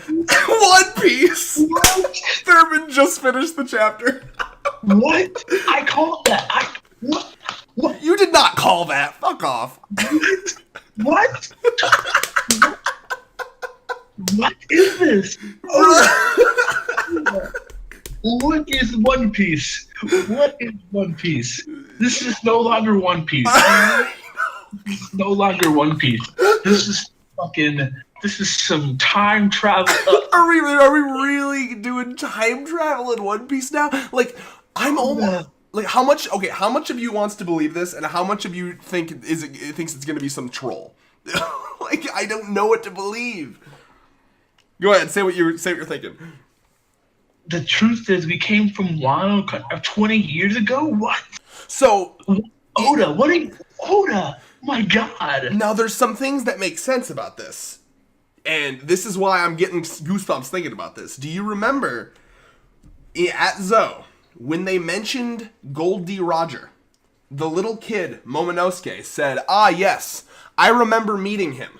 One Piece. What? Thurman just finished the chapter. What? I called that. What? What? You did not call that. Fuck off. What? What is this? What is One Piece? What is One Piece? This is no longer One Piece. This is no longer One Piece. This is fucking. This is some time travel. Are we really doing time travel in One Piece now? Like, I'm almost like, how much of you wants to believe this, and how much of you thinks it's gonna be some troll? Like, I don't know what to believe. Go ahead, say what you're thinking. The truth is, we came from Wano 20 years ago. What? So, Oda, what are you, Oda? My God. Now there's some things that make sense about this. And this is why I'm getting goosebumps thinking about this. Do you remember at Zoe, when they mentioned Gold D. Roger, the little kid, Momonosuke, said, "Ah, yes, I remember meeting him."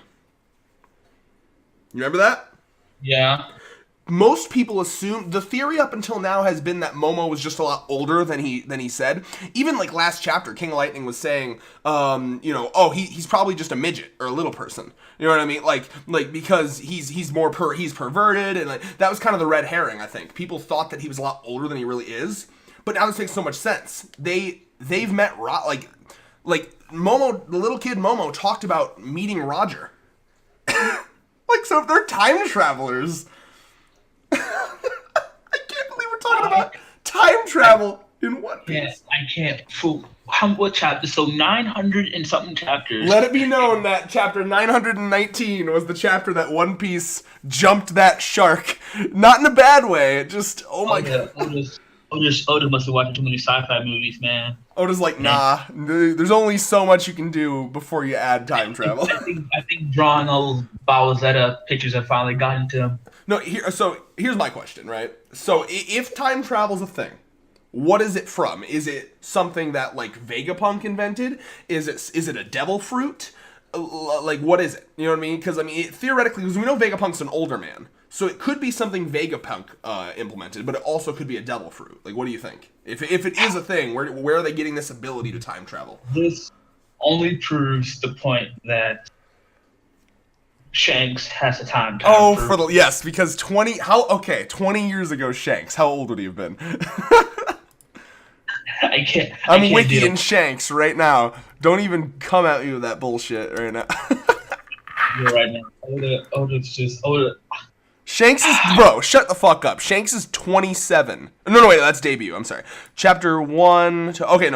You remember that? Yeah. Most people assume, the theory up until now has been that Momo was just a lot older than he said. Even like last chapter, King of Lightning was saying, he's probably just a midget or a little person. You know what I mean? Like because he's perverted, and like that was kind of the red herring. I think people thought that he was a lot older than he really is. But now this makes so much sense. They've met like Momo, the little kid Momo talked about meeting Roger. Like, so if they're time travelers. I can't believe we're talking about time travel in One Piece. I can't. What chapter? So 900 and something chapters. Let it be known that chapter 919 was the chapter that One Piece jumped that shark. Not in a bad way. It just, oh my god. Oda must have watched too many sci-fi movies, man. Oda's like, nah. There's only so much you can do before you add time travel. I think drawing all Bowsetta pictures have finally gotten to him. No, here's my question, right? So if time travel's a thing, what is it from? Is it something that like Vegapunk invented? Is it a devil fruit? Like, what is it? You know what I mean? Because I mean, theoretically, because we know Vegapunk's an older man, so it could be something Vegapunk implemented, but it also could be a devil fruit. Like, what do you think? If it is a thing, where are they getting this ability to time travel? This only proves the point that Shanks has a time. Yes, because 20 years ago, Shanks, how old would he have been? I'm wikiing Shanks right now. Don't even come at me with that bullshit right now. You're right now. Oda's just Oda. Shanks is, bro, shut the fuck up. Shanks is 27. No, wait, that's debut. I'm sorry. Chapter 1.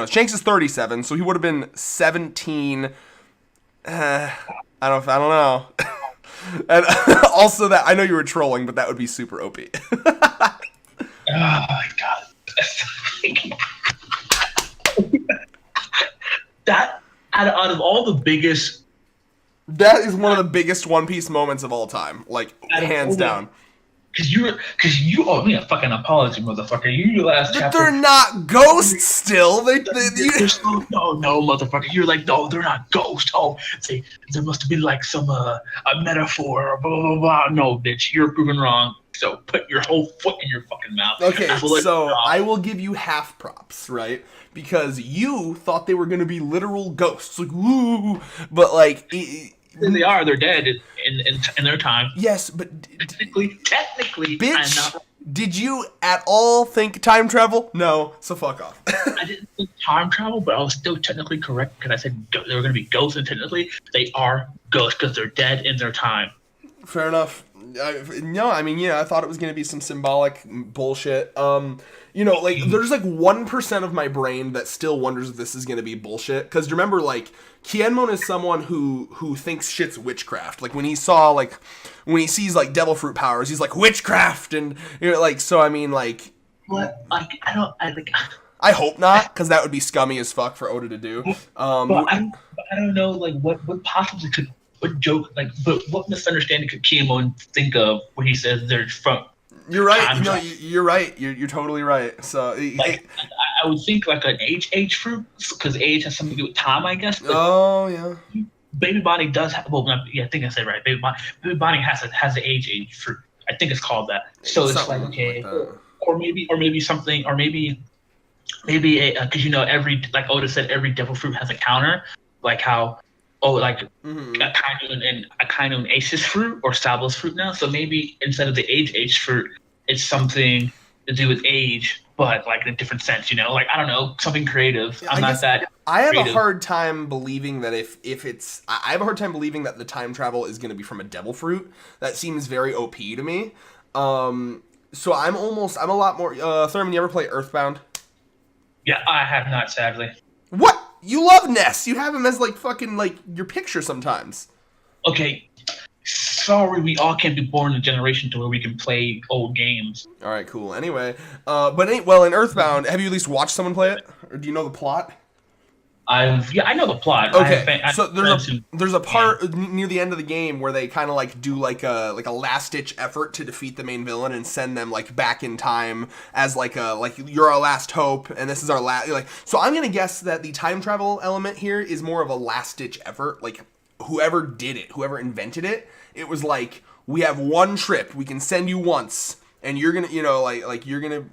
Shanks is 37, so he would have been 17. I don't know. And also that, I know you were trolling, but that would be super OP. Oh my god. That, out of all the biggest... That is one of the biggest One Piece moments of all time. Like, hands down. Because you owe me a fucking apology, motherfucker. You last chapter. They're not ghosts still. No, motherfucker. You're like, no, they're not ghosts. Oh, there must have been like some a metaphor or blah blah blah. No, bitch, you're proven wrong. So put your whole foot in your fucking mouth. Okay, so I will give you half props, right? Because you thought they were going to be literal ghosts, like woo, but like. They are. They're dead in their time. Yes, but technically, bitch, did you at all think time travel? No, so fuck off. I didn't think time travel, but I was still technically correct because I said they were going to be ghosts, and technically they are ghosts because they're dead in their time. Fair enough. I thought it was going to be some symbolic bullshit. There's like 1% of my brain that still wonders if this is going to be bullshit. Because remember, like, Kienmon is someone who thinks shit's witchcraft. Like, when he sees, like, devil fruit powers, he's like, witchcraft! And, so, I mean, like... What? Like, I hope not, because that would be scummy as fuck for Oda to do. But I don't know, like, what possibly could... What joke, like, but what misunderstanding could Kiemon think of when he says they're from? You're right. No, you're right. You're totally right. So, I would think like an age fruit, because age has something to do with time, I guess. Oh yeah. Baby Bonnie does have. Well, I think I said right. Baby Bonnie has an age fruit. I think it's called that. So it's like, okay, or maybe something, or maybe because every, like Oda said, every devil fruit has a counter, like how Akainu and Aces fruit or Sablous fruit now. So maybe instead of the age fruit, it's something to do with age, but like in a different sense, like I don't know, something creative. Yeah, I'm not that. I have creative. a hard time believing that I have a hard time believing that the time travel is going to be from a devil fruit. That seems very OP to me. So I'm a lot more. Thurman, you ever play Earthbound? Yeah, I have not, sadly. What? You love Ness. You have him as like fucking like your picture sometimes. Okay, sorry, we all can't be born in a generation to where we can play old games. All right, cool. Anyway, in Earthbound, have you at least watched someone play it, or do you know the plot? I know the plot. Okay, so there's a part near the end of the game where they kind of like do like a last ditch effort to defeat the main villain and send them like back in time as like you're our last hope and this is our last So I'm gonna guess that the time travel element here is more of a last ditch effort. Like whoever did it, whoever invented it, it was like we have one trip, we can send you once. And you're gonna, you're gonna,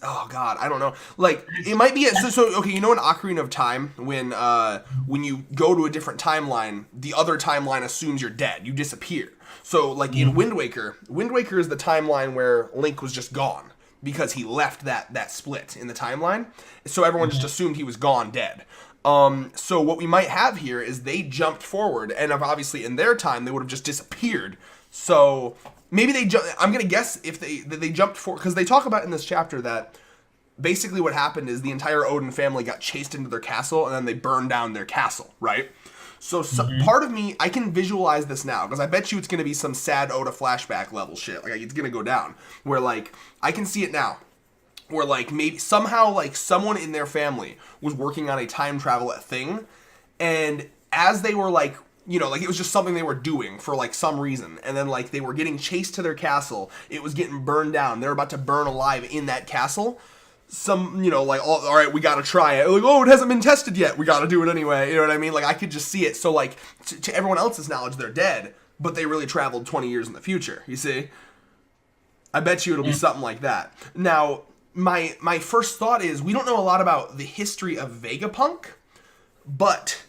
oh god, I don't know. Like it might be okay. In Ocarina of Time, when you go to a different timeline, the other timeline assumes you're dead. You disappear. So like in Wind Waker is the timeline where Link was just gone because he left that split in the timeline. So everyone just assumed he was gone, dead. So what we might have here is they jumped forward, and obviously in their time they would have just disappeared. So maybe I'm gonna guess if they jumped forward because they talk about in this chapter that basically what happened is the entire Oden family got chased into their castle and then they burned down their castle, right? So part of me, I can visualize this now because I bet you it's gonna be some sad Oda flashback level shit. Like it's gonna go down where like I can see it now. Where like maybe somehow like someone in their family was working on a time travel thing, and as they were like it was just something they were doing for like some reason, and then like they were getting chased to their castle, it was getting burned down, they were about to burn alive in that castle. Some all right, we gotta try it, like, oh, it hasn't been tested yet, we gotta do it anyway, you know what I mean? Like I could just see it. So like to everyone else's knowledge they're dead, but they really traveled 20 years in the future, you see? I bet you it'll be something like that. Now my first thought is we don't know a lot about the history of Vegapunk, but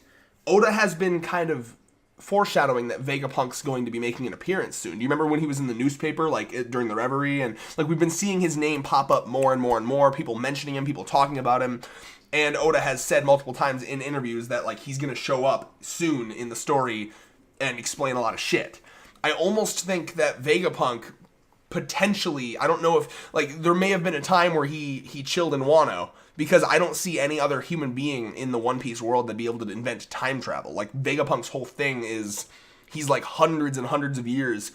Oda has been kind of foreshadowing that Vegapunk's going to be making an appearance soon. Do you remember when he was in the newspaper, like during the Reverie, and like we've been seeing his name pop up more and more and more, people mentioning him, people talking about him, and Oda has said multiple times in interviews that like he's going to show up soon in the story and explain a lot of shit. I almost think that Vegapunk potentially, I don't know if like there may have been a time where he chilled in Wano, because I don't see any other human being in the One Piece world that'd be able to invent time travel. Like Vegapunk's whole thing is he's like hundreds and hundreds of years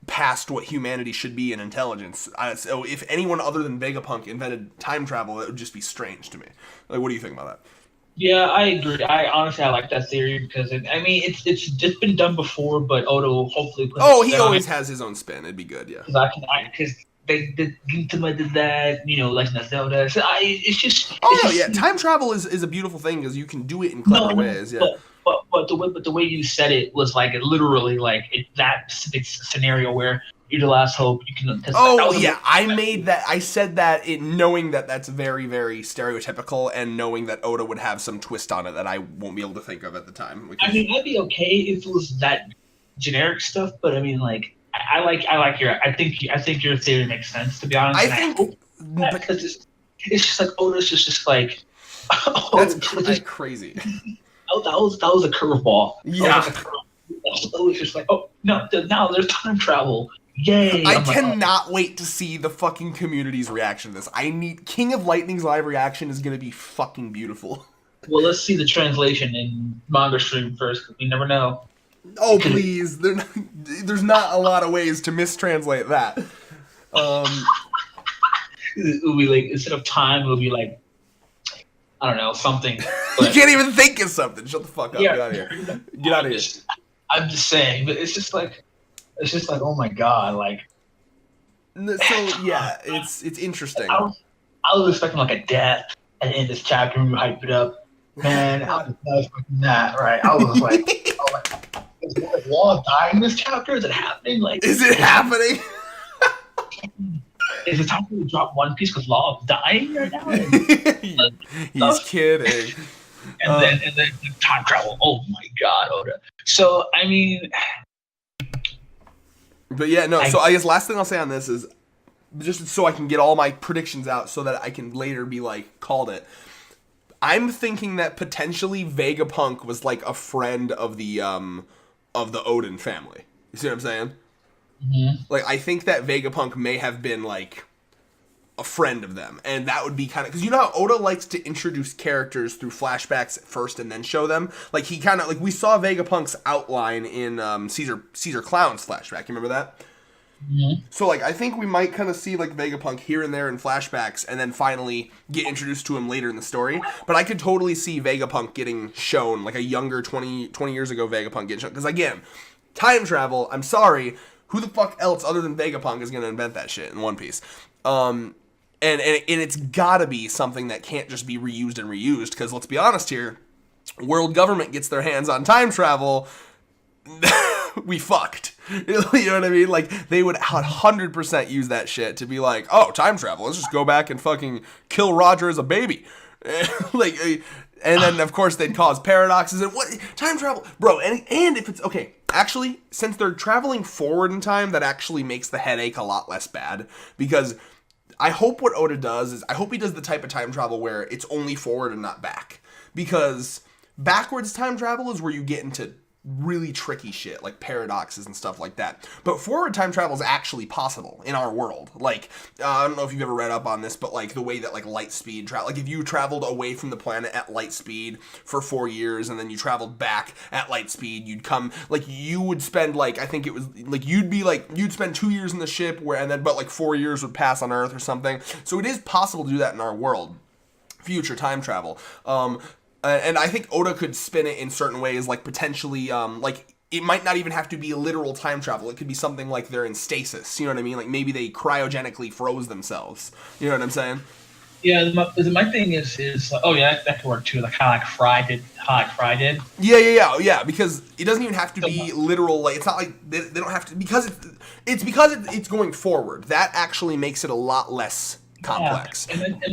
past what humanity should be in intelligence. So if anyone other than Vegapunk invented time travel, it would just be strange to me. Like, what do you think about that? Yeah, I agree. I like that theory because it's just been done before, but Oda will hopefully put. Oh, he always has his own spin. It'd be good, yeah. Because they did that, Legend of Zelda. So it's just. Time travel is a beautiful thing because you can do it in clever ways. Yeah. But the way you said it was like literally like that specific scenario where you're the last hope. You can. I said that knowing that that's very, very stereotypical and knowing that Oda would have some twist on it that I won't be able to think of at the time. I'd be okay if it was that generic stuff, but I think your theory makes sense, to be honest. Because it's just like Oda's just like. That's crazy. That was a curveball. Yeah. It was just like, oh no! Now there's time travel. Yay! I cannot wait to see the fucking community's reaction to this. King of Lightning's live reaction is gonna be fucking beautiful. Well, let's see the translation in manga stream first, because we never know. Oh please! There's not a lot of ways to mistranslate that. It will be like, instead of time, it will be like, I don't know, something. You can't even think of something. Shut the fuck up. Yeah. Get out of here. Get out of here. I'm just saying, but it's just like, oh my god, like. So yeah, it's interesting. I was expecting like a death at the end of this chapter when you hype it up. Man, I was not expecting that, right? I was like, is Law dying in this chapter? Is it happening? Like, is it happening? Is it time for me to drop One Piece because Law is dying right now? He's kidding. And then time travel. Oh my god, Oda. So I mean, But yeah, no. So I guess last thing I'll say on this is just so I can get all my predictions out, so that I can later be like called it. I'm thinking that potentially Vegapunk was like a friend of the Oden family. You see what I'm saying? mm-hmm. Like I think that Vegapunk may have been like a friend of them, and that would be kind of because you know how Oda likes to introduce characters through flashbacks first and then show them. Like he kind of like we saw Vegapunk's outline in Caesar Clown's flashback. You remember that? Mm-hmm. So like I think we might kind of see like Vegapunk here and there in flashbacks, and then finally get introduced to him later in the story. But I could totally see Vegapunk getting shown, like a younger 20 years ago Vegapunk getting shown. Because again, time travel. I'm sorry, who the fuck else other than Vegapunk is gonna invent that shit in One Piece? And it's gotta be something that can't just be reused and reused, because let's be honest here, world government gets their hands on time travel, we fucked. You know what I mean? Like, they would 100% use that shit to be like, oh, time travel, let's just go back and fucking kill Roger as a baby. Like, and then of course they'd cause paradoxes and what time travel, bro. And if it's okay, actually, since they're traveling forward in time, that actually makes the headache a lot less bad, because I hope what Oda does is, I hope he does the type of time travel where it's only forward and not back. Because backwards time travel is where you get into really tricky shit, like paradoxes and stuff like that. But forward time travel is actually possible in our world. Like, I don't know if you've ever read up on this, but like the way that like light speed travel, like if you traveled away from the planet at light speed for 4 years and then you traveled back at light speed, you'd come, like you would spend like, I think it was like, you'd spend 2 years in the ship but like 4 years would pass on Earth or something. So it is possible to do that in our world. Future time travel. And I think Oda could spin it in certain ways, like potentially, like it might not even have to be a literal time travel. It could be something like they're in stasis. You know what I mean? Like maybe they cryogenically froze themselves. You know what I'm saying? Yeah, my thing is oh yeah, that could work too. Like how like Fry did. Yeah. Because it doesn't even have to be literal. Like it's not like they don't have to, because it's going forward. That actually makes it a lot less complex. Yeah. And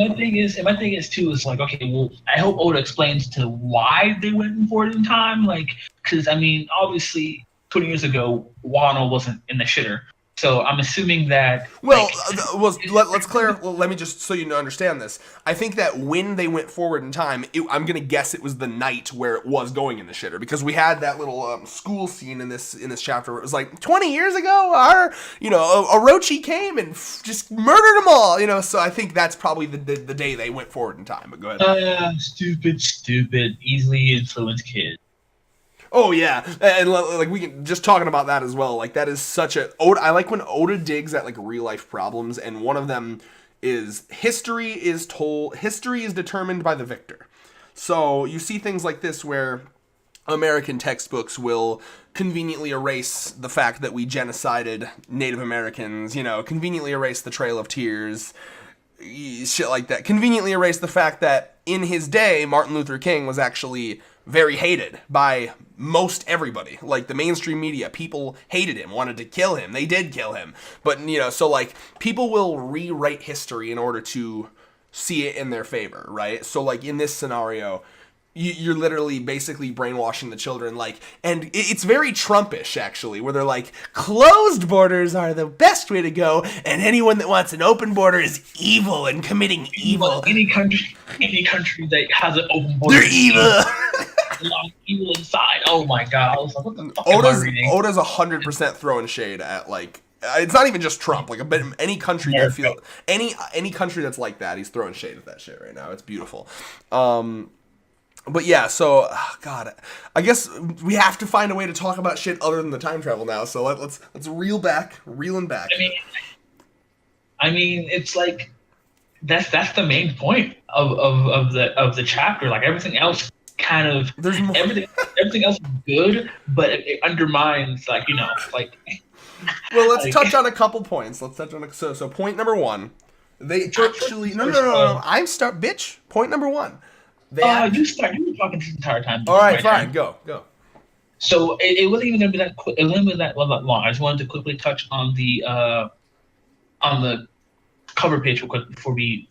my thing is too is like, okay, well, I hope Oda explains to why they went forward in time, like, because I mean, obviously, 20 years ago, Wano wasn't in the shitter, so I'm assuming that. Well, let's clear. Well, let me just so you understand this. I think that when they went forward in time, I'm gonna guess it was the night where it was going in the shitter, because we had that little school scene in this chapter where it was like 20 years ago, Orochi came and just murdered them all. So I think that's probably the day they went forward in time. But go ahead. Stupid, easily influenced kid. Oh yeah, and like we can just talking about that as well. Like that is such a I like when Oda digs at like real life problems, and one of them is history is determined by the victor. So you see things like this where American textbooks will conveniently erase the fact that we genocided Native Americans. Conveniently erase the Trail of Tears, shit like that. Conveniently erase the fact that in his day Martin Luther King was actually very hated by most everybody. Like the mainstream media, people hated him, wanted to kill him. They did kill him. But, so like people will rewrite history in order to see it in their favor, right? So like in this scenario, you're literally basically brainwashing the children, like, and it's very Trumpish actually, where they're like, closed borders are the best way to go, and anyone that wants an open border is evil and committing evil. Any country that has an open border, they're evil. Evil inside. Oh my god! I was like, what the fuck am I reading? Oda's 100% throwing shade at like. It's not even just Trump. Like any country that feels any country that's like that, he's throwing shade at that shit right now. It's beautiful. But yeah, so God, I guess we have to find a way to talk about shit other than the time travel now. So let's reeling back. I mean, it's like that's the main point of the chapter. Like everything else, kind of everything else is good, but it undermines like. Well, let's touch on a couple points. So point number one, they actually no. Bitch. Point number one. You were talking this entire time. All right, fine. Go. So it wasn't even gonna be that quick. It wasn't that long. I just wanted to quickly touch on the on the cover page real quick before we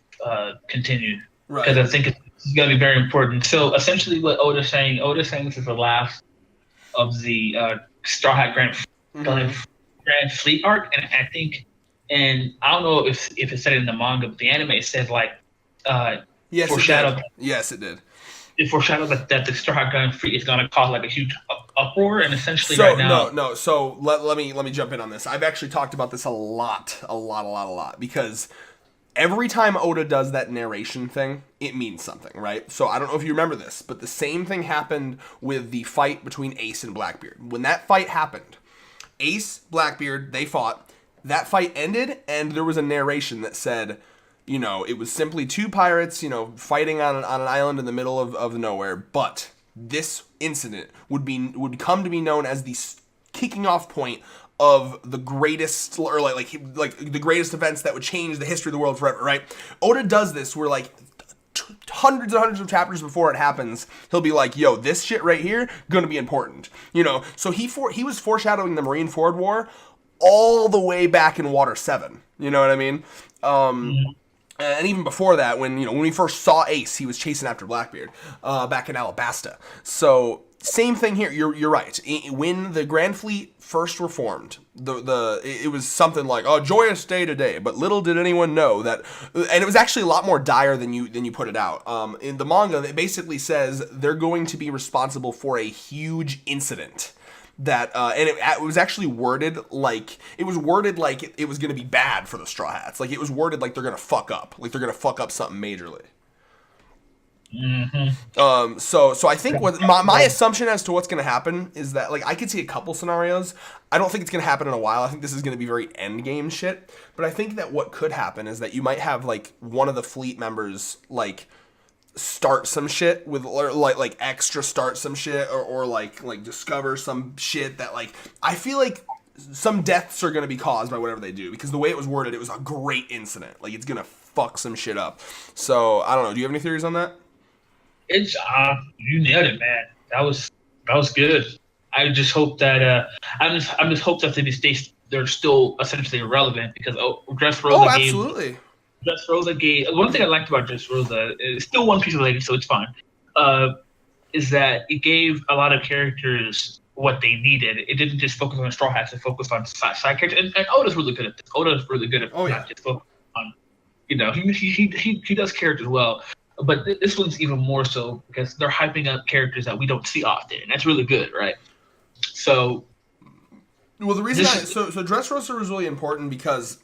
continue, because Right. I think it's going to be very important. So essentially, what Oda's saying this is the last of the Straw Hat Mm-hmm. Grand Fleet arc, and I think, and I don't know if it said it in the manga, but the anime said like uh, Yes, it did. foreshadowed Yes, it did. it foreshadowed that the Straw Hat Grand Fleet is going to cause like a huge uproar, and essentially right So now, no. So let me jump in on this. I've actually talked about this a lot, because every time Oda does that narration thing, it means something, right? So I don't know if you remember this, but the same thing happened with the fight between Ace and Blackbeard. When that fight happened, Ace, Blackbeard, they fought. That fight ended, and there was a narration that said, it was simply two pirates, fighting on an island in the middle of nowhere. But this incident would come to be known as the kicking off point of the greatest, or like the greatest events that would change the history of the world forever, right? Oda does this where like hundreds and hundreds of chapters before it happens, he'll be like, "Yo, this shit right here gonna be important," So he was foreshadowing the Marineford War all the way back in Water 7. You know what I mean? And even before that, when we first saw Ace, he was chasing after Blackbeard back in Alabasta. So same thing here. You're right. When the Grand Fleet first reformed, it was something like a joyous day today, but little did anyone know that, and it was actually a lot more dire than you put it out. In the manga, it basically says they're going to be responsible for a huge incident. That and it was actually worded like it was going to be bad for the Straw Hats. Like it was worded like they're going to fuck up, something majorly. So I think what my assumption as to what's going to happen is that, like, I could see a couple scenarios. I don't think it's going to happen in a while. I think this is going to be very end game shit. But I think that what could happen is that you might have like one of the fleet members like start some shit with, or like extra start some shit, or like discover some shit that, like, I feel like some deaths are going to be caused by whatever they do, because the way it was worded, it was a great incident. Like, it's going to fuck some shit up. So I don't know. Do you have any theories on that? it's you nailed it, man. That was good. I just hope that I'm just hope that they're still essentially irrelevant, because Oh, absolutely. Dressrosa gave one thing I liked about Dressrosa, is still One Piece related, so it's fine. Is that it gave a lot of characters what they needed. It didn't just focus on Straw Hats; it focused on side characters. And Oda's really good at this. Oda's really good at Oh yeah. not just focusing on, he does characters well. But this one's even more so because they're hyping up characters that we don't see often, and that's really good, right? So, Well, the reason so Dressrosa was really important because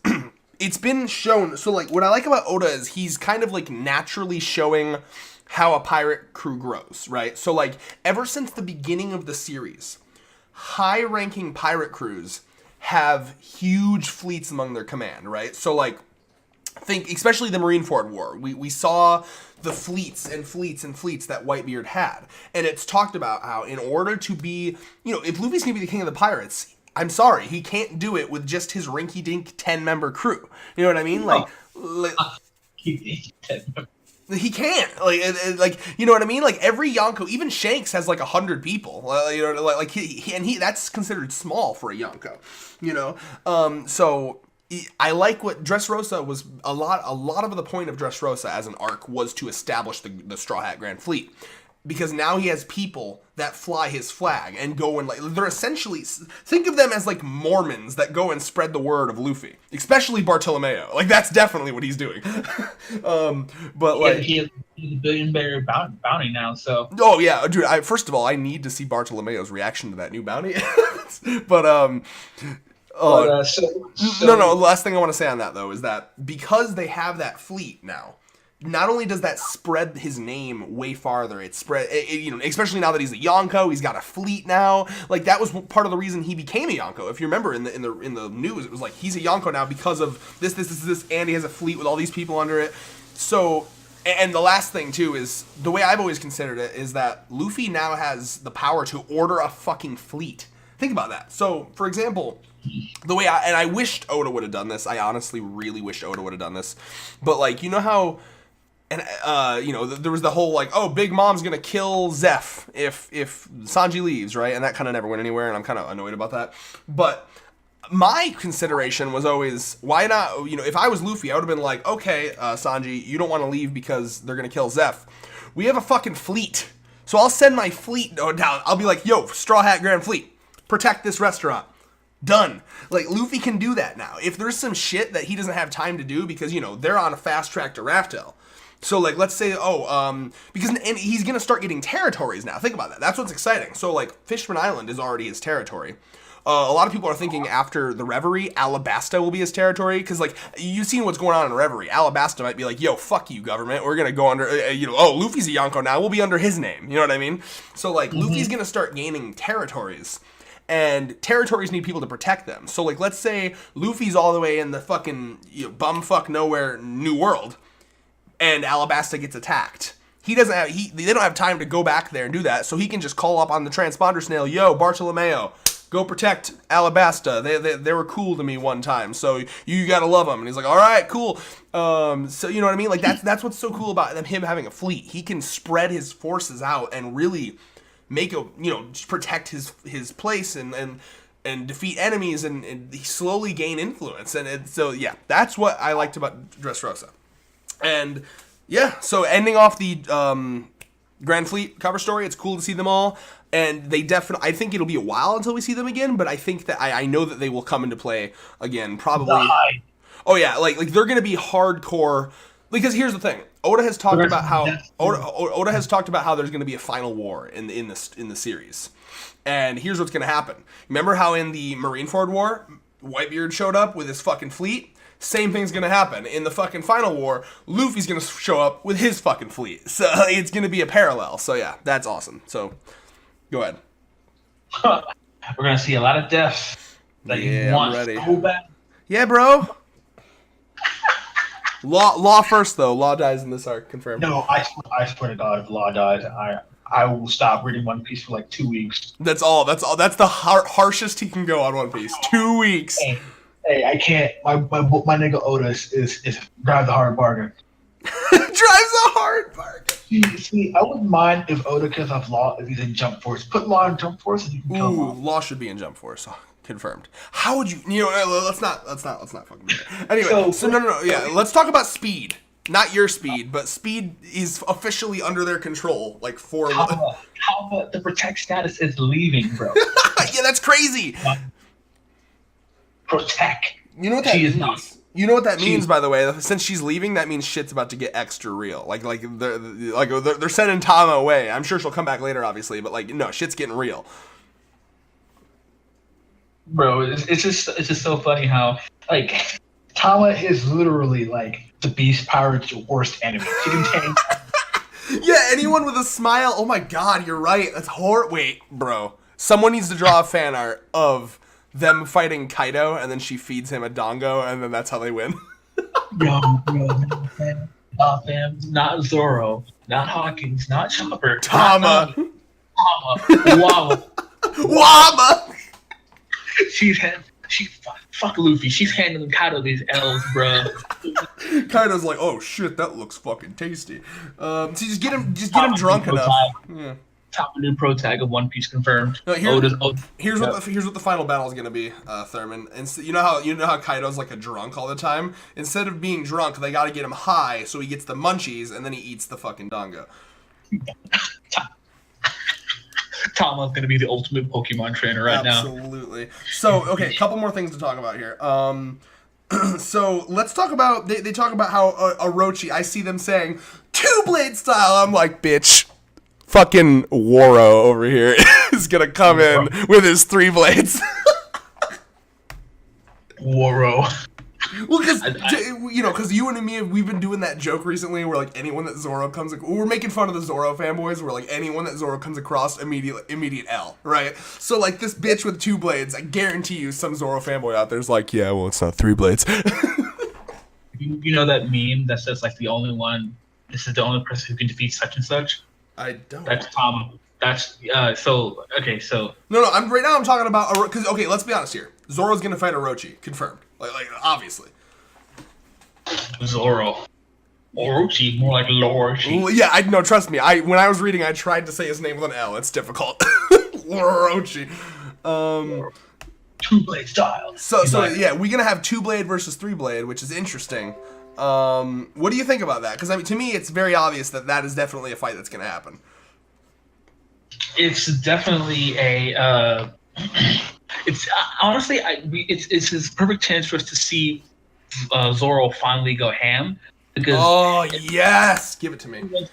it's been shown. So, like, what I like about Oda is he's kind of like naturally showing how a pirate crew grows, right? So, like, ever since the beginning of the series, high-ranking pirate crews have huge fleets among their command, right? So, like, think especially the Marineford War. We saw the fleets and fleets and fleets that Whitebeard had, and it's talked about how in order to be, if Luffy's gonna be the king of the pirates, I'm sorry, he can't do it with just his rinky-dink 10-member crew. You know what I mean? Like he can't. Like you know what I mean? Like every Yonko, even Shanks has like 100 people. Like he that's considered small for a Yonko. So I like what Dressrosa was. A lot of the point of Dressrosa as an arc was to establish the Straw Hat Grand Fleet, because now he has people that fly his flag and go and, like, they're essentially, think of them as like Mormons that go and spread the word of Luffy, especially Bartolomeo. Like, that's definitely what he's doing. But like he has a billion-dollar bounty now. So, oh yeah, dude. First of all, I need to see Bartolomeo's reaction to that new bounty. But no. Last thing I want to say on that, though, is that because they have that fleet now, not only does that spread his name way farther, especially now that he's a Yonko, he's got a fleet now. Like, that was part of the reason he became a Yonko. If you remember in the news, it was like he's a Yonko now because of this, and he has a fleet with all these people under it. So, and the last thing too is the way I've always considered it is that Luffy now has the power to order a fucking fleet. Think about that. So, for example, the way I wished Oda would have done this. I honestly really wished Oda would have done this. But, like, you know how, and there was the whole, like, oh, Big Mom's gonna kill Zeph if Sanji leaves, right? And that kind of never went anywhere, and I'm kind of annoyed about that. But my consideration was always, why not, if I was Luffy, I would have been like, okay, Sanji, you don't want to leave because they're going to kill Zeph. We have a fucking fleet. So I'll send my fleet down. I'll be like, yo, Straw Hat Grand Fleet, protect this restaurant. Done. Like, Luffy can do that now. If there's some shit that he doesn't have time to do because, they're on a fast track to Raftel. So, like, let's say, because and he's going to start getting territories now. Think about that. That's what's exciting. So, like, Fishman Island is already his territory. A lot of people are thinking after the Reverie, Alabasta will be his territory. Because, like, you've seen what's going on in Reverie. Alabasta might be like, yo, fuck you, government. We're going to go under, Luffy's a Yonko now. We'll be under his name. You know what I mean? So, like, Luffy's going to start gaining territories. And territories need people to protect them. So, like, let's say Luffy's all the way in the fucking bumfuck nowhere New World. And Alabasta gets attacked. They don't have time to go back there and do that, so he can just call up on the transponder snail, yo, Bartolomeo, go protect Alabasta. They were cool to me one time, so you gotta love them. And he's like, all right, cool. So you know what I mean? Like that's what's so cool about him having a fleet. He can spread his forces out and really make protect his place and defeat enemies and slowly gain influence. And so yeah, that's what I liked about Dressrosa. And yeah, so ending off the Grand Fleet cover story, it's cool to see them all. And they definitely, I think it'll be a while until we see them again, but I think that I know that they will come into play again, probably. Oh yeah, like they're gonna be hardcore. Because here's the thing, Oda has talked about how there's gonna be a final war in the series, and here's what's gonna happen. Remember how in the Marineford War, Whitebeard showed up with his fucking fleet? Same thing's gonna happen. In the fucking final war, Luffy's gonna show up with his fucking fleet. So it's gonna be a parallel. So yeah, that's awesome. So, go ahead. We're gonna see a lot of deaths that you want so bad. Yeah, bro. Law first, though. Law dies in this arc, confirmed. No, I swear to God, if Law dies, I will stop reading One Piece for like 2 weeks. That's all. That's the harshest he can go on One Piece. 2 weeks. Hey, I can't. My nigga Oda is drive the hard bargain. Drives a hard bargain. See, I wouldn't mind if Oda kills off Law if he's in Jump Force. Put Law in Jump Force and you can kill him off. Law should be in Jump Force. Confirmed. How would you? Let's not fucking do that. Anyway, so no. Yeah, let's talk about speed. Not your speed, but speed is officially under their control. Like for how the protect status is leaving, bro. Yeah, that's crazy. Protect. You know what that means? You know what that means, by the way. Since she's leaving, that means shit's about to get extra real. Like they're sending Tama away. I'm sure she'll come back later, obviously, but no, shit's getting real. Bro, it's just so funny how Tama is literally the Beast Pirate's worst enemy. She can take. Yeah, anyone with a smile. Oh my God, you're right. That's horrible. Wait, bro. Someone needs to draw a fan art of them fighting Kaido, and then she feeds him a dongo, and then that's how they win. Fam, not Zoro, not Hawkins, not Chopper, Tama. Wama. Wama. Fuck Luffy. She's handling Kaido these L's, bro. Kaido's like, oh shit, that looks fucking tasty. So just get him drunk enough. Yeah. Top new pro tag of One Piece confirmed. No, here's what the final battle is gonna be, Thurman. And you know how Kaido's like a drunk all the time. Instead of being drunk, they got to get him high so he gets the munchies and then he eats the fucking dongo. Tama's gonna be the ultimate Pokemon trainer right now. Absolutely. So okay, a couple more things to talk about here. So let's talk about they talk about how Orochi. I see them saying 2-blade style. I'm like, bitch. Fucking Waro over here is gonna come in with his 3 blades. Waro. Well, because you and me, we've been doing that joke recently where anyone that Zoro we're making fun of the Zoro fanboys where anyone that Zoro comes across, immediate L, right? So this bitch with 2 blades, I guarantee you some Zoro fanboy out there's like, yeah, well, it's not 3 blades. You know that meme that says this is the only person who can defeat such and such? I don't. That's Tama. That's so okay. So no. I'm talking about because okay. Let's be honest here. Zoro's gonna fight Orochi, confirmed. Like obviously. Zoro. Orochi, more like Lorochi. Well, yeah, I know. Trust me. When I was reading, I tried to say his name with an L. It's difficult. Orochi. two-blade style. So Like, yeah, we're gonna have 2-blade versus 3-blade, which is interesting. What do you think about that? Because I mean, to me, it's very obvious that is definitely a fight that's gonna happen. it's definitely a. It's honestly, it's his perfect chance for us to see Zoro finally go ham because Oh yes, give it to me. everyone's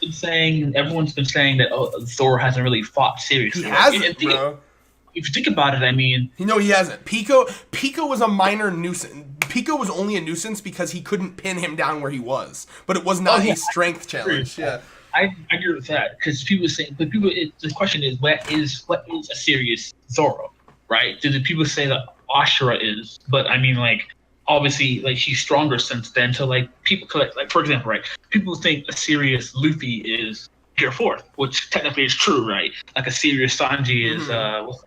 been saying that Zoro hasn't really fought seriously. He hasn't, And bro. if you think about it, I mean, No, he hasn't. Pico was a minor nuisance. Pico was only a nuisance because he couldn't pin him down where he was, but it was not a strength challenge. Yeah. I agree with that because people saying, but the question is, what is a serious Zoro, right? Do the people say that Ashura is? But I mean, like, obviously, like, she's stronger since then. So, like, people collect, like, for example, right? People think a serious Luffy is Gear 4th, which technically is true, right? Like, a serious Sanji is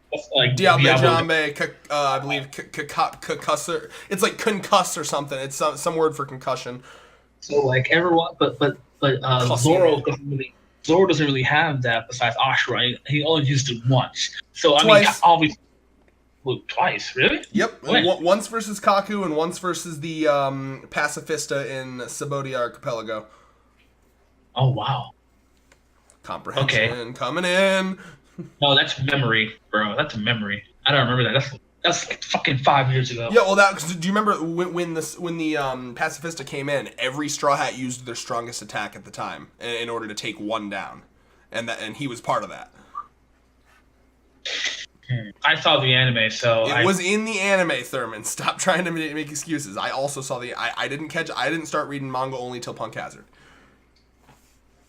what's like Diable Jambe, I believe concussor. It's like concuss or something. It's some word for concussion. So, like, everyone, but Zoro doesn't really have that besides Ashura. He only used it once. So I mean, obviously, twice, really? Yep. Once versus Kaku and once versus the Pacifista in Sabodia Archipelago. Oh wow. Comprehension coming in. No, that's memory, bro. That's a memory. I don't remember that. That's like fucking 5 years ago. Yeah, well, do you remember when the Pacifista came in? Every Straw Hat used their strongest attack at the time in order to take one down, and he was part of that. I saw the anime, so it was in the anime. Thurman, stop trying to make excuses. I also saw I didn't start reading manga only till Punk Hazard.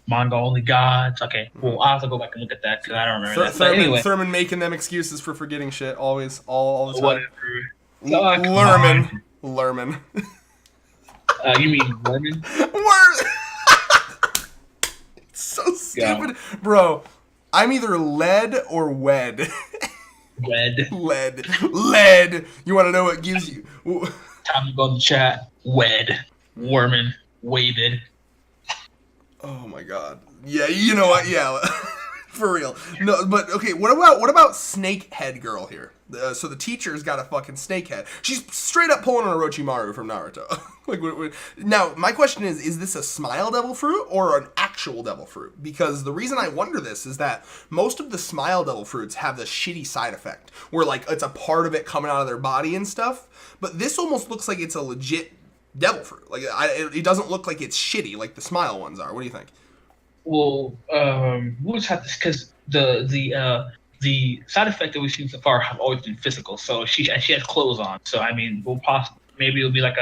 Manga only gods. Okay, well, I'll have to go back and look at that because I don't remember that. But anyway, Thurman making them excuses for forgetting shit always, all the time. Whatever. Lerman. You mean Lerman? It's so stupid, bro. I'm either led or wed. Lead. You want to know what gives you? Time to go in the chat. Wed. Worman. Waved. Oh my god. Yeah, you know what? Yeah, for real. No, but okay. What about Snakehead Girl here? So the teacher's got a fucking snakehead. She's straight up pulling an Orochimaru from Naruto. Now, my question is this a smile devil fruit or an actual devil fruit? Because the reason I wonder this is that most of the smile devil fruits have the shitty side effect, where like it's a part of it coming out of their body and stuff. But this almost looks like it's a legit devil fruit. Like it doesn't look like it's shitty like the smile ones are. What do you think? Well, we'll just have this because the side effect that we've seen so far have always been physical. So she has clothes on. So I mean, maybe it'll be like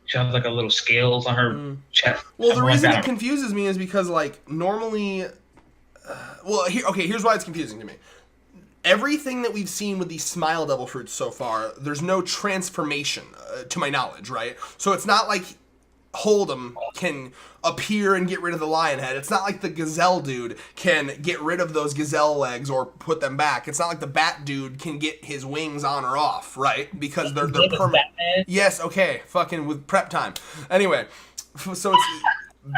she has like a little scales on her chest. Well, the reason it confuses me is because like normally, here's why it's confusing to me. Everything that we've seen with these smile devil fruits so far, there's no transformation to my knowledge, right? So it's not like Hold'em can appear and get rid of the lion head. It's not like the gazelle dude can get rid of those gazelle legs or put them back. It's not like the bat dude can get his wings on or off, right? Because they're permanent. Yes, okay, fucking with prep time. Anyway, so it's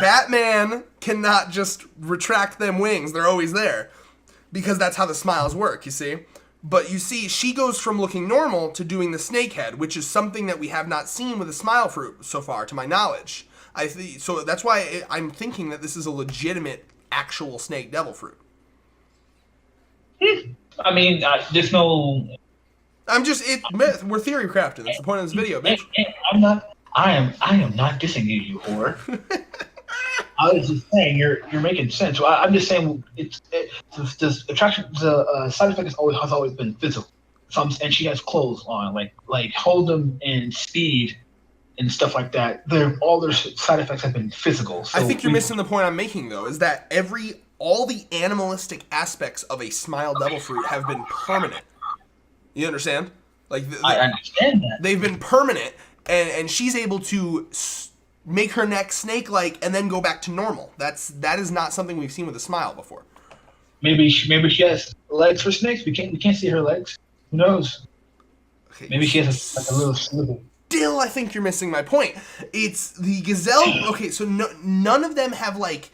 Batman cannot just retract them wings. They're always there. Because that's how the smiles work, you see? But you see, she goes from looking normal to doing the snake head, which is something that we have not seen with a smile fruit so far, to my knowledge. So that's why I'm thinking that this is a legitimate, actual snake devil fruit. I mean, there's no... We're theory crafting. That's the point of this video, bitch. I am not dissing you, you whore. I was just saying you're making sense. Well, I'm just saying the attraction. The side effect has always been physical. And she has clothes on, like Hold'em and Speed and stuff like that. All their side effects have been physical. So I think you're missing the point I'm making though. Is that all the animalistic aspects of a smile devil fruit have been permanent. You understand? I understand that they've been permanent, and she's able to make her neck snake-like and then go back to normal. That is not something we've seen with a smile before. Maybe she has legs for snakes. We can't see her legs. Who knows? Okay. Maybe she has a little sliver. Still, I think you're missing my point. It's the gazelle. Okay, so none of them have like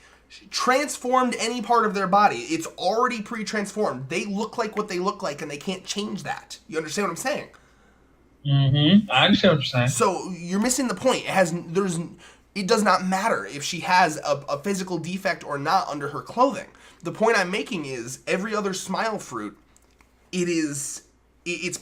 transformed any part of their body. It's already pre-transformed. They look like what they look like, and they can't change that. You understand what I'm saying? Mm-hmm. I understand what you're saying. So you're missing the point. It does not matter if she has a physical defect or not under her clothing. The point I'm making is every other smile fruit, it's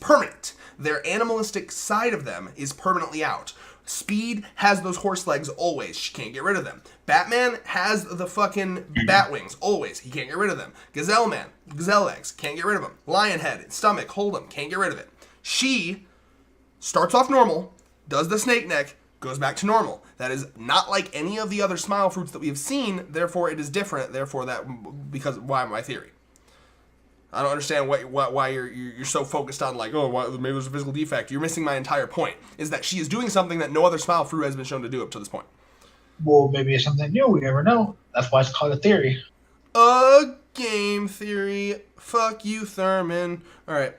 permanent. Their animalistic side of them is permanently out. Speed has those horse legs always. She can't get rid of them. Batman has the fucking bat wings always. He can't get rid of them. Gazelle Man, gazelle legs, can't get rid of them. Lion head, stomach, hold them, can't get rid of it. She starts off normal, does the snake neck, goes back to normal. That is not like any of the other smile fruits that we have seen. Therefore, it is different. Therefore, because why my theory. I don't understand why you're so focused on like, oh, maybe there's a physical defect. You're missing my entire point. Is that she is doing something that no other smile fruit has been shown to do up to this point. Well, maybe it's something new. We never know. That's why it's called a theory. A game theory. Fuck you, Thurman. All right.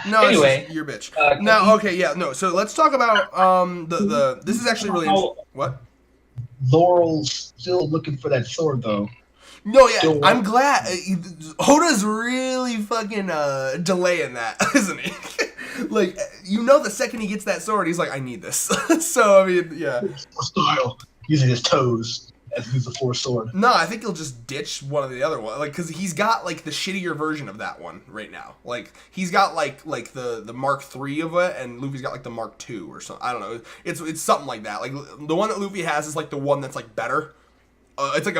No, anyway, it's just your bitch. No, okay, yeah, no. So let's talk about the. This is actually really interesting. What? Laurel's still looking for that sword, though. No, yeah, I'm glad. Oda's really fucking delaying that, isn't he? Like, the second he gets that sword, he's like, I need this. So, I mean, yeah. Style. Using his toes as he's the fourth sword. No, I think he'll just ditch one of the other ones. Like, because he's got, like, the shittier version of that one right now. Like, he's got, like the Mark III of it, and Luffy's got, like, the Mark II or something. I don't know. It's something like that. Like, the one that Luffy has is, like, the one that's, like, better. It's like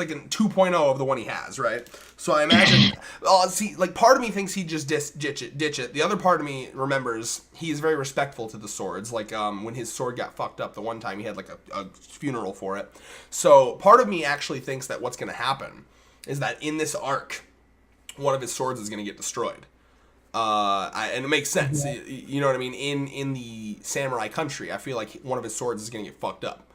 a 2.0 of the one he has, right? So I imagine, like part of me thinks he'd just ditch it. The other part of me remembers he's very respectful to the swords. Like when his sword got fucked up the one time, he had like a funeral for it. So part of me actually thinks that what's going to happen is that in this arc, one of his swords is going to get destroyed. And it makes sense. Yeah. You know what I mean? In the samurai country, I feel like one of his swords is going to get fucked up.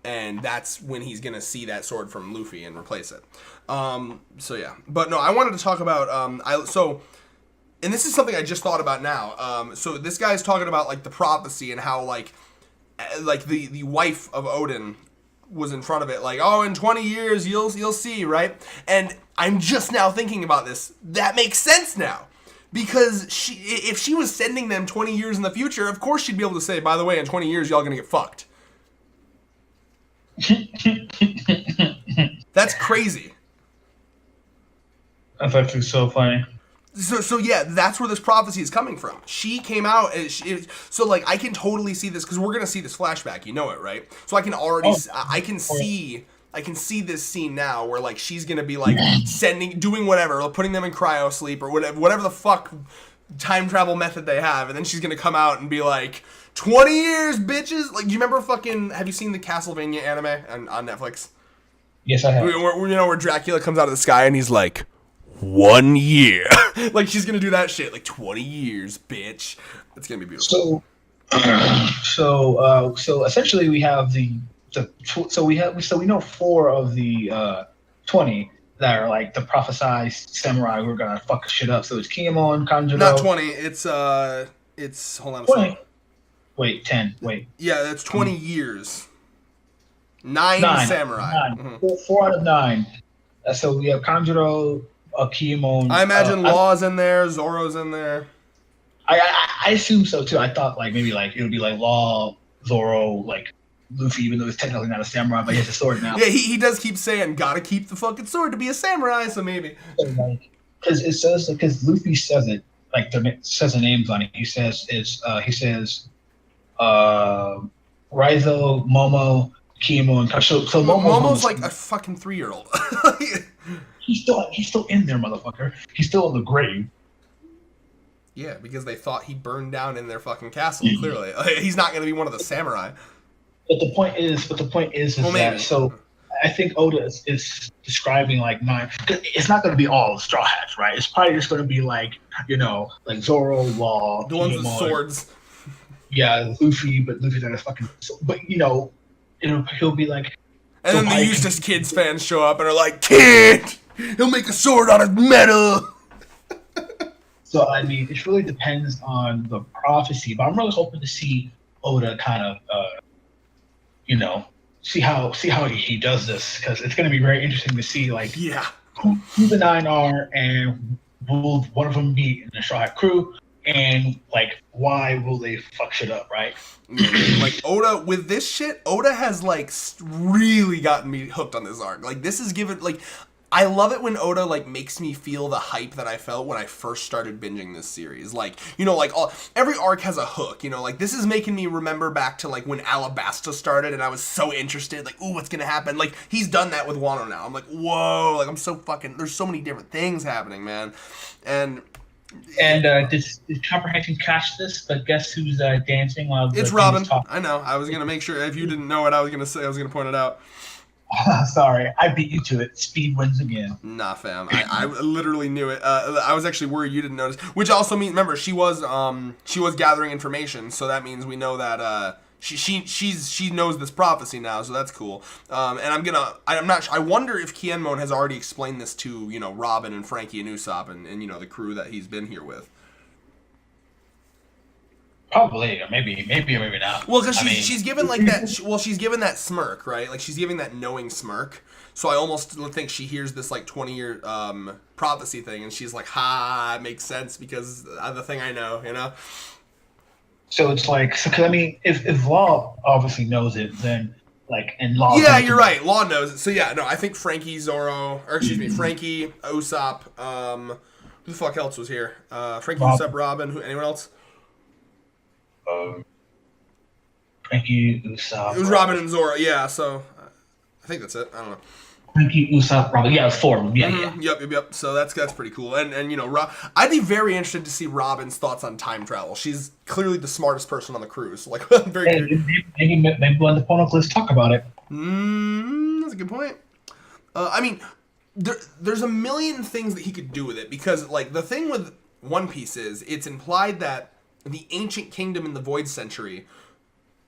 And that's when he's going to see that sword from Luffy and replace it. So, yeah. But, no, I wanted to talk about... and this is something I just thought about now. So, this guy's talking about, like, the prophecy and how, like the wife of Oden was in front of it. Like, oh, in 20 years, you'll see, right? And I'm just now thinking about this. That makes sense now. Because if she was sending them 20 years in the future, of course she'd be able to say, by the way, in 20 years, y'all going to get fucked. That's crazy. That's actually so funny. So yeah, that's where this prophecy is coming from. She came out, and so like I can totally see this because we're gonna see this flashback. You know it, right? So I can already, I can see this scene now where like she's gonna be like doing whatever, putting them in cryo sleep or whatever the fuck time travel method they have, and then she's gonna come out and be like, 20 years, bitches! Like, do you remember have you seen the Castlevania anime on Netflix? Yes, I have. Where Dracula comes out of the sky and he's like, 1 year. Like, she's gonna do that shit, like, 20 years, bitch. It's gonna be beautiful. So essentially we have we know 4 of the 20 that are like the prophesized samurai who are gonna fuck shit up. So it's Kinemon, Kanjuro. Not 20. It's hold on a 20. second. Wait, 10. Wait. Yeah, that's 20 years. 9 samurai. 9. Mm-hmm. 4 out of 9. So we have Kanjuro, Kinemon. I imagine Law's in there, Zoro's in there. I assume so too. I thought like maybe like it would be like Law, Zoro, like Luffy, even though he's technically not a samurai, but he has a sword now. Yeah, he does keep saying, gotta keep the fucking sword to be a samurai, so maybe. Because Luffy says it, like says the names on it. He says Raizo, Momo, Kimo, and Kasho. So Momo's like a fucking 3-year-old. he's still in there, motherfucker. He's still in the grave. Yeah, because they thought he burned down in their fucking castle. Clearly, he's not gonna be one of the samurai. But the point is that so I think Oda is describing like 9. It's not going to be all Straw Hats, right? It's probably just going to be like like Zoro, Law, the ones with swords. Yeah, Luffy, but Luffy's not a fucking. But he'll be like. And then the Eustace Kids fans show up and are like, "Kid, he'll make a sword out of metal." So I mean, it really depends on the prophecy, but I'm really hoping to see Oda kind of, see how he does this, because it's going to be very interesting to see like who the 9 are and will one of them be in the Straw Hat crew? And like, why will they fuck shit up, right? Like Oda with this shit, Oda has like really gotten me hooked on this arc. Like this is given like I love it when Oda like makes me feel the hype that I felt when I first started binging this series. Like, you know, like every arc has a hook, you know, like this is making me remember back to like when Alabasta started and I was so interested, like, ooh, what's gonna happen? Like he's done that with Wano now. I'm like, whoa, like I'm so fucking there's so many different things happening, man. And did Comprehension catch this? But guess who's dancing while the it's king Robin. is talking? I know. I was gonna make sure if you didn't know what I was gonna say, I was gonna point it out. Sorry, I beat you to it. Speed wins again. Nah, fam. I literally knew it. I was actually worried you didn't notice. Which also means, remember, she was gathering information, so that means we know that she knows this prophecy now, so that's cool. And I'm not sure. I wonder if Kienmon has already explained this to, you know, Robin and Frankie and Usopp and you know the crew that he's been here with. Probably, or maybe not. Well, because she's given like that. Well, she's given that smirk, right? Like she's giving that knowing smirk. So I almost think she hears this like 20-year prophecy thing, and she's like, "Ha, it makes sense because of the thing I know," you know. So it's like, because I mean, if Law obviously knows it, then like, and Law. Yeah, you're right. Law knows it. So yeah, no, I think Frankie, Frankie, Usopp. Who the fuck else was here? Frankie, Usopp, Robin. Anyone else? Frankie, Usopp. It was Robin and Zoro. Yeah, so I think that's it. I don't know. Frankie, Usopp, Robin. Yeah, it was four of them. Yeah, yeah. Yep. So that's pretty cool. And you know, I'd be very interested to see Robin's thoughts on time travel. She's clearly the smartest person on the cruise. Like, very. Maybe when the Ponok list talk about it. That's a good point. I mean, there's a million things that he could do with it because, like, the thing with One Piece is it's implied that the ancient kingdom in the Void Century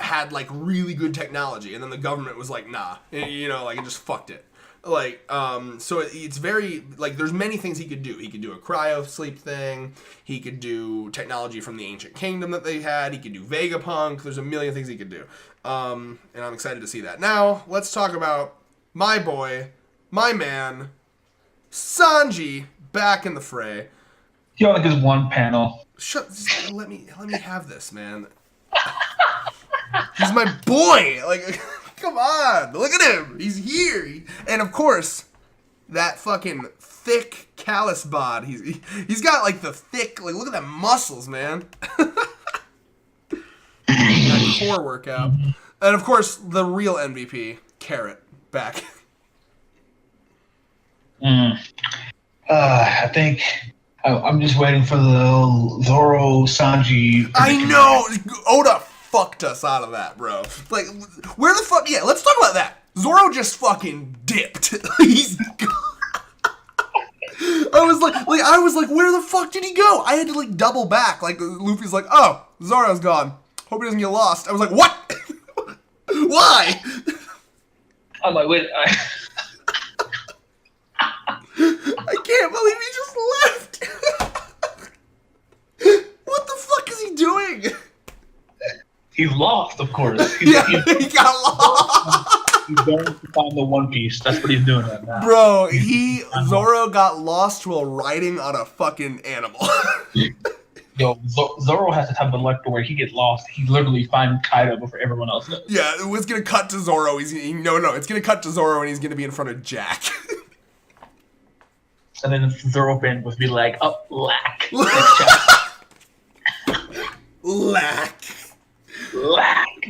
had like really good technology, and then the government was like, nah, you know, like it just fucked it. Like, so it's very like there's many things he could do. He could do a cryo sleep thing. He could do technology from the ancient kingdom that they had. He could do Vegapunk. There's a million things he could do, and I'm excited to see that. Now let's talk about my boy, my man, Sanji back in the fray. He only gets one panel. Just let me have this, man. He's my boy. Like, come on, look at him. He's here, and of course, that fucking thick callus bod. He's got like the thick. Like, look at that muscles, man. That core workout, and of course, the real MVP, Carrot, back. I think. I'm just waiting for the Zoro Sanji. I know Oda fucked us out of that, bro. Like, where the fuck? Yeah, let's talk about that. Zoro just fucking dipped. He's. I was like, where the fuck did he go? I had to like double back. Like Luffy's like, oh, Zoro's gone. Hope he doesn't get lost. I was like, what? Why? I'm like, wait. I can't believe he just left. What the fuck is he doing? He's lost, of course. He got lost. He's going to find the One Piece. That's what he's doing right now. Bro, Zoro got lost while riding on a fucking animal. Yo, Zoro has the type of luck to where he gets lost. He literally finds Kaido before everyone else does. Yeah, it's gonna cut to Zoro. It's gonna cut to Zoro and he's gonna be in front of Jack. And then Zoro fan would be like, oh, lack. Lack.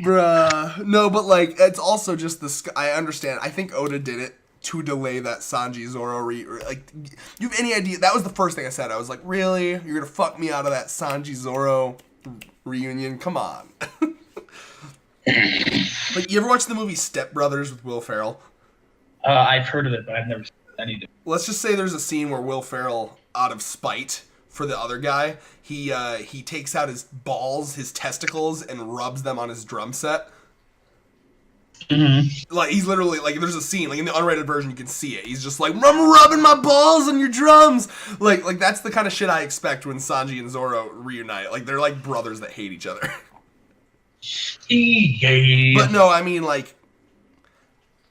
Bruh. No, but like, it's also just I understand. I think Oda did it to delay that Sanji Zoro like, you have any idea? That was the first thing I said. I was like, really? You're gonna fuck me out of that Sanji Zoro reunion? Come on. Like, you ever watch the movie Step Brothers with Will Ferrell? I've heard of it, but I've never seen it. I need to. Let's just say there's a scene where Will Ferrell, out of spite for the other guy, he takes out his balls, his testicles, and rubs them on his drum set. Mm-hmm. Like, he's literally, like, there's a scene, like, in the unrated version, you can see it. He's just like, I'm rubbing my balls on your drums! Like, that's the kind of shit I expect when Sanji and Zoro reunite. Like, they're like brothers that hate each other. Yeah. But no, I mean, like,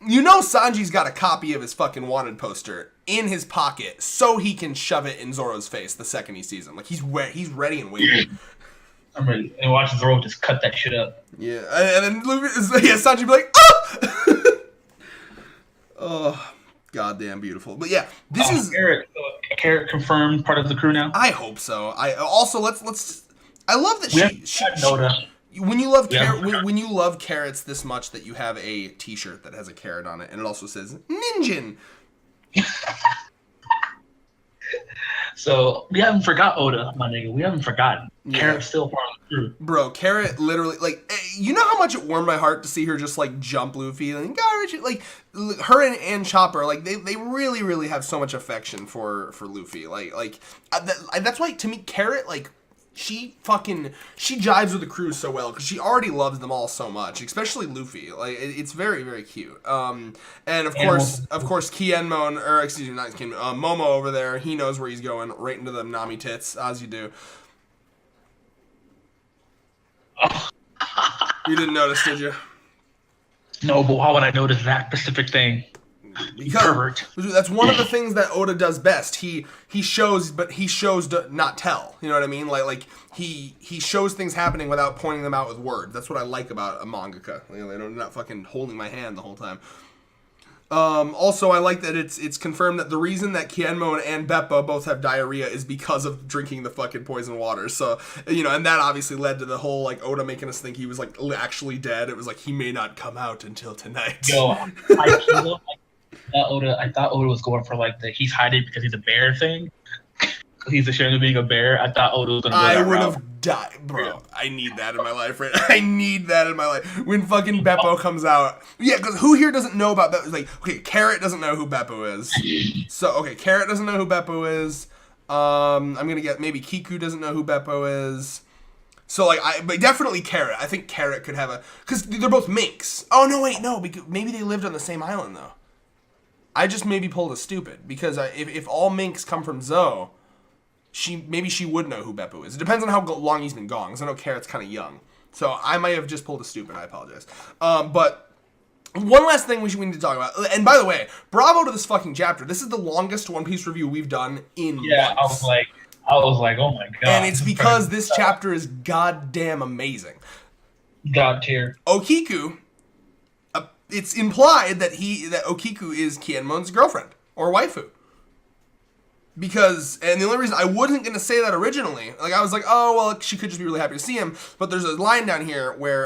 you know Sanji's got a copy of his fucking wanted poster in his pocket so he can shove it in Zoro's face the second he sees him. Like, he's ready and waiting. I'm ready. And watch Zoro just cut that shit up. Yeah, and then Sanji be like, oh! Oh, goddamn beautiful. But yeah, this is... Carrot confirmed part of the crew now? I hope so. I also, let's... I love that she when you love carrots this much that you have a t-shirt that has a carrot on it, and it also says, Ninjin! So we haven't forgot Oda, my nigga. We haven't forgotten. Yeah. Carrot's still part of the crew. Bro, Carrot literally, like, you know how much it warmed my heart to see her just, like, jump Luffy and like, her and Chopper, like, they really, really have so much affection for Luffy. Like that's why, to me, Carrot, like, she jives with the crew so well because she already loves them all so much, especially Luffy. Like, it's very, very cute. And of course, Kienmon, or excuse me, not Kienmon, Momo over there, he knows where he's going, right into them Nami tits, as you do. You didn't notice, did you? No, but why would I notice that specific thing? Because that's one of the things that Oda does best. He shows, but he shows not tell. You know what I mean? Like he shows things happening without pointing them out with words. That's what I like about a mangaka. They're not fucking holding my hand the whole time. Also, I like that it's confirmed that the reason that Kienmon and Beppo both have diarrhea is because of drinking the fucking poison water. So, and that obviously led to the whole, like, Oda making us think he was, like, actually dead. It was like, he may not come out until tonight. Yo, I thought Oda was going for, like, the he's hiding because he's a bear thing. He's ashamed of being a bear. I thought Oda was going to go that route. I would have died. Bro, I need that in my life, right? I need that in my life. When fucking Beppo comes out. Yeah, because who here doesn't know about that? Like, okay, Carrot doesn't know who Beppo is. So, okay, Carrot doesn't know who Beppo is. I'm going to get maybe Kiku doesn't know who Beppo is. So, like, but definitely Carrot. I think Carrot could have a... Because they're both minks. Oh, no, wait, no. Because maybe they lived on the same island, though. I just maybe pulled a stupid. Because if all minks come from Zoe... Maybe she would know who Beppo is. It depends on how long he's been gone, because I know Carrot's kind of young. So I might have just pulled a stupid. I apologize. But one last thing we need to talk about. And by the way, bravo to this fucking chapter. This is the longest One Piece review we've done in months. I was like, oh my god. And it's because this chapter is goddamn amazing. God tier. Okiku, it's implied that Okiku is Kienmon's girlfriend or waifu. Because, and the only reason I wasn't going to say that originally, like, I was like, oh, well, she could just be really happy to see him, but there's a line down here where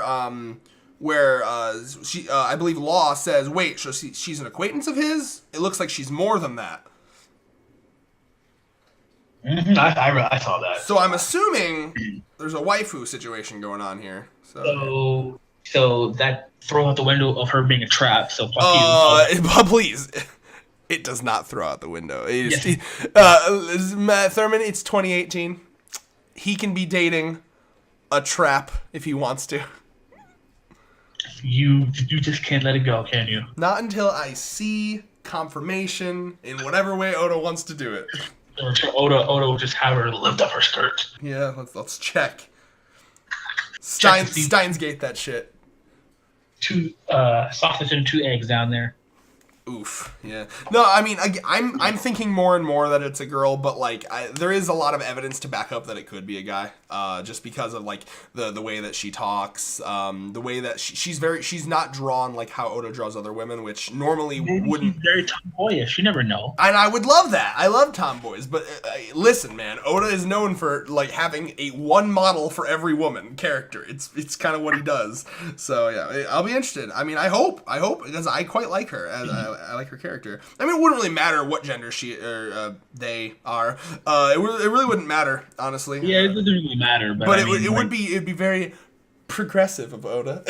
she, I believe Law says, wait, so she's an acquaintance of his? It looks like she's more than that. Mm-hmm. I saw that. So I'm assuming there's a waifu situation going on here. So that throw out the window of her being a trap, so fuck you. Please. It does not throw out the window. Thurman, it's 2018. He can be dating a trap if he wants to. You just can't let it go, can you? Not until I see confirmation in whatever way Oda wants to do it. Or Oda will just have her lift up her skirt. Yeah, let's check. Steins Gate that shit. 2 sausage and 2 eggs down there. Oof. Yeah. No, I mean, I'm thinking more and more that it's a girl, but like there is a lot of evidence to back up that it could be a guy. Just because of like the way that she talks, the way that she's not drawn like how Oda draws other women, which normally wouldn't. She's very tomboyish. You never know. And I would love that. I love tomboys, but listen, man, Oda is known for like having a one model for every woman character. It's kind of what he does. So yeah, I'll be interested. I mean, I hope because I quite like her. I like her character. I mean, it wouldn't really matter what gender they are. It really wouldn't matter, honestly. Yeah, it doesn't really matter. But it'd be very progressive of Oda.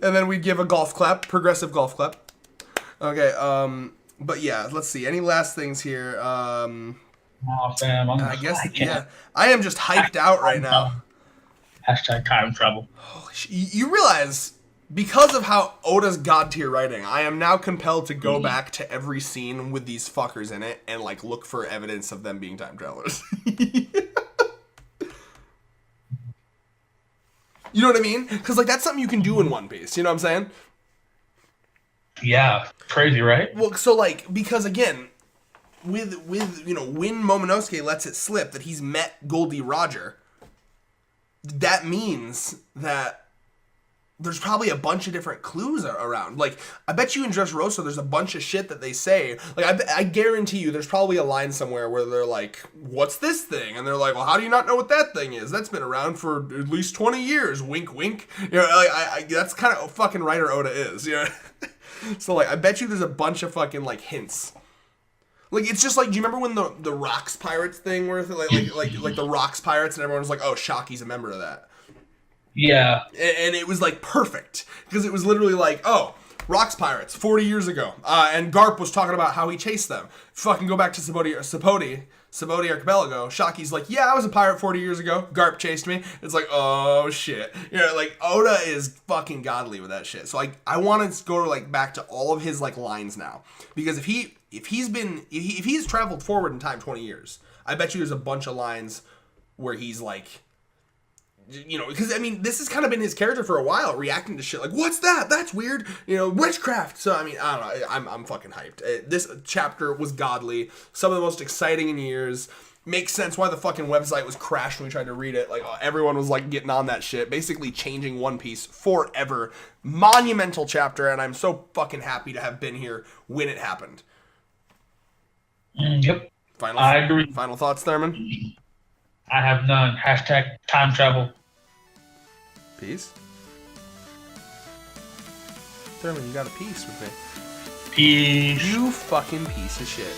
And then we'd give a golf clap, progressive golf clap. Okay. But yeah, let's see. Any last things here? Oh, fam. I guess yeah. I am just hyped out right now. Hashtag time travel. Holy shit! You realize. Because of how Oda's god tier writing, I am now compelled to go back to every scene with these fuckers in it and like look for evidence of them being time travelers. You know what I mean? Because like that's something you can do in One Piece. You know what I'm saying? Yeah, crazy, right? Well, so like because again, when Momonosuke lets it slip that he's met Goldie Roger, that means that there's probably a bunch of different clues around. Like, I bet you in Dressrosa there's a bunch of shit that they say. Like, I guarantee you there's probably a line somewhere where they're like, what's this thing? And they're like, well, how do you not know what that thing is? That's been around for at least 20 years. Wink, wink. You know, like, that's kind of fucking writer Oda is, you know? So, like, I bet you there's a bunch of fucking, like, hints. Like, it's just like, do you remember when the Rocks Pirates thing where, like the Rocks Pirates and everyone was like, oh, Shocky's a member of that? Yeah. And it was like perfect because it was literally like, oh, Rocks Pirates 40 years ago, and Garp was talking about how he chased them. Fucking go back to Sapodi Archipelago. Shocky's like, yeah, I was a pirate 40 years ago. Garp chased me. It's like, oh shit, you know, like Oda is fucking godly with that shit. So like, I want to go like back to all of his like lines now because if he's traveled forward in time 20 years, I bet you there's a bunch of lines where he's like, you know, because I mean, this has kind of been his character for a while, reacting to shit like, "What's that? That's weird." You know, witchcraft. So I mean, I don't know. I'm fucking hyped. This chapter was godly. Some of the most exciting in years. Makes sense why the fucking website was crashed when we tried to read it. Like everyone was like getting on that shit, basically changing One Piece forever. Monumental chapter, and I'm so fucking happy to have been here when it happened. Yep. I agree. Final thoughts, Thurman? I have none. Hashtag time travel. Peace. Thurman, you got a piece with me. Peace. You fucking piece of shit.